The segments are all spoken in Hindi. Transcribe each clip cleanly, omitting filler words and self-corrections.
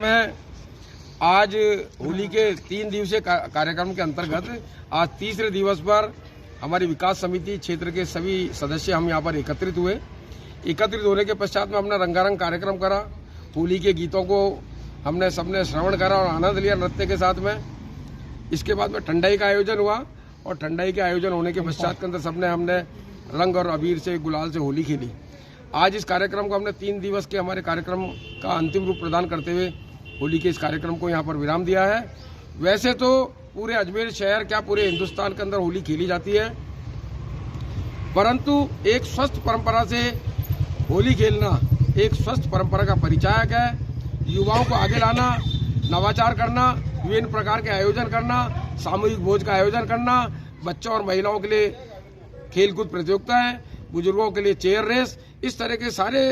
मैं आज होली के 3 दिवसीय कार्यक्रम के अंतर्गत आज तीसरे दिवस पर हमारी विकास समिति क्षेत्र के सभी सदस्य हम यहाँ पर एकत्रित हुए। एकत्रित होने के पश्चात में हमने रंगारंग कार्यक्रम करा। होली के गीतों को हमने सबने श्रवण करा और आनंद लिया नृत्य के साथ में। इसके बाद में ठंडाई का आयोजन हुआ और ठंडाई के आयोजन होने के पश्चात के अंदर हमने रंग और अबीर से गुलाल से होली खेली। आज इस कार्यक्रम को हमने 3 दिवस के हमारे कार्यक्रम का अंतिम रूप प्रदान करते हुए होली के इस कार्यक्रम को यहाँ पर विराम दिया है। वैसे तो पूरे अजमेर शहर क्या पूरे हिंदुस्तान के अंदर होली खेली जाती है, परंतु एक स्वस्थ परंपरा से होली खेलना एक स्वस्थ परंपरा का परिचायक है। युवाओं को आगे लाना, नवाचार करना, विभिन्न प्रकार के आयोजन करना, सामूहिक भोज का आयोजन करना, बच्चों और महिलाओं के लिए खेलकूद प्रतियोगिताएं, बुजुर्गों के लिए चेयर रेस, इस तरह के सारे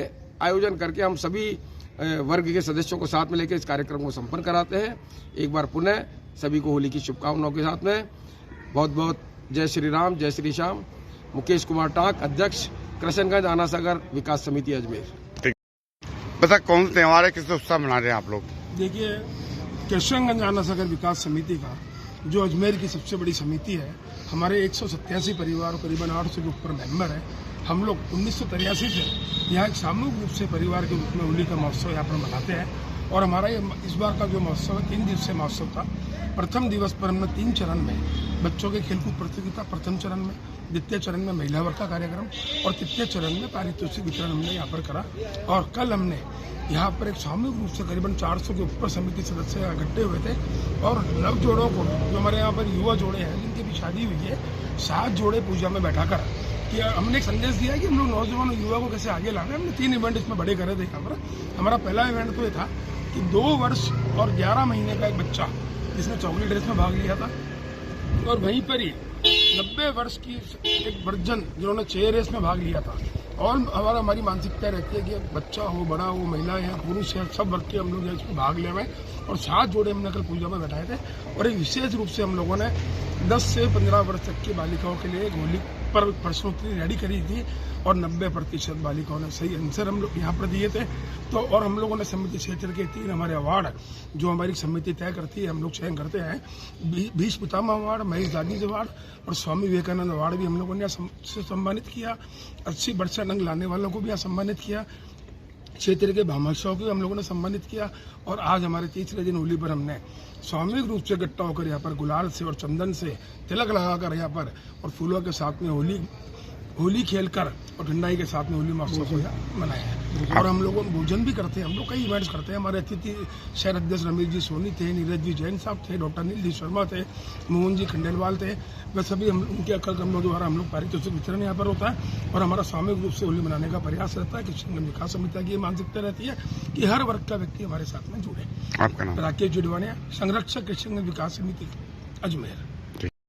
आयोजन करके हम सभी वर्ग के सदस्यों को साथ में लेकर इस कार्यक्रम को संपन्न कराते हैं। एक बार पुनः सभी को होली की शुभकामनाओं के साथ में बहुत बहुत जय श्री राम, जय श्री श्याम। मुकेश कुमार टाक, अध्यक्ष कृष्णगंज आनासागर विकास समिति अजमेर। बता कौन सा त्योहार है, किस उत्साह मना रहे हैं आप लोग? देखिए, कृष्णगंज आनासागर विकास समिति का जो अजमेर की सबसे बड़ी समिति है, हमारे 187 परिवार और करीबन 800 के ऊपर मेंबर है। हम लोग 1983 से यहाँ एक सामूहिक रूप से परिवार के रूप में होली का महोत्सव यहाँ पर मनाते हैं। और हमारा ये इस बार का जो महोत्सव है 3 दिवसीय महोत्सव था। प्रथम दिवस पर हमने 3 चरण में बच्चों के खेलकूद प्रतियोगिता, प्रथम चरण में, द्वितीय चरण में महिला वर्ग का कार्यक्रम और तृतीय चरण में पारितोषिक वितरण हमने यहाँ पर करा। और कल हमने यहाँ पर एक सामूहिक रूप से करीबन 400 के ऊपर समिति सदस्य इकट्ठे हुए थे और नव जोड़ों को, जो हमारे यहाँ पर युवा जोड़े हैं जिनकी भी शादी हुई है, 7 जोड़े पूजा में बैठाकर कि हमने एक संदेश दिया कि हम लोग नौजवान युवा को कैसे आगे लाना है। हमने 3 इवेंट इसमें बड़े करे थे यहाँ पर। हमारा पहला इवेंट तो ये था कि 2 वर्ष और 11 महीने का एक बच्चा जिसने चॉकलेट रेस में भाग लिया था, और वहीं पर ही 90 वर्ष की एक वर्जन जिन्होंने चेयर रेस में भाग लिया था। और हमारी मानसिकता रहती है कि बच्चा हो, बड़ा हो, महिला है, पुरुष है, सब वर्ग के हम लोग इसमें भाग ले हुए। और 7 जोड़े हमने कल पूजा में बैठाए थे। और एक विशेष रूप से हम लोगों ने 10 से 15 वर्ष तक की बालिकाओं के लिए एक होली पर प्रश्नोत्तरी रेडी करी थी और 90% बालिकाओं ने सही आंसर हम लोग यहाँ पर दिए थे। तो और हम लोगों ने समिति क्षेत्र के 3 हमारे अवार्ड जो हमारी समिति तय करती है, हम लोग चयन करते हैं, भीष्म पितामह अवार्ड, महेश दानीज अवार्ड और स्वामी विवेकानंद अवार्ड भी हम लोगों ने सम्मानित किया। 80 वर्ष रंग लाने वालों को भी यहाँ सम्मानित किया। क्षेत्र के भामाशाहों को हम लोगों ने सम्मानित किया। और आज हमारे तीसरे दिन होली पर हमने सामूहिक रूप से इकट्ठा होकर यहाँ पर गुलाल से और चंदन से तिलक लगाकर यहाँ पर और फूलों के साथ में होली खेलकर और ठंडाई के साथ में होली महोत्सव को मनाया है। और हम लोगों भोजन भी करते हैं, हम लोग कई इवेंट्स करते हैं। हमारे अतिथि शहर अध्यक्ष रमेश जी सोनी थे, नीरज जी जैन साहब थे, डॉक्टर नील जी शर्मा थे, मोहन जी खंडेलवाल थे। वह सभी हम उनके कार्यक्रमों द्वारा हम लोग पारितोषिक वितरण यहाँ पर होता है। और हमारा सामूहिक रूप से होली मनाने का प्रयास रहता है। कृष्णगंज विकास समिति की ये मानसिकता रहती है कि हर वर्ग का व्यक्ति हमारे साथ में जुड़े। आपका नाम? राकेश जुडवानिया, संरक्षक कृष्णगंज विकास समिति अजमेर।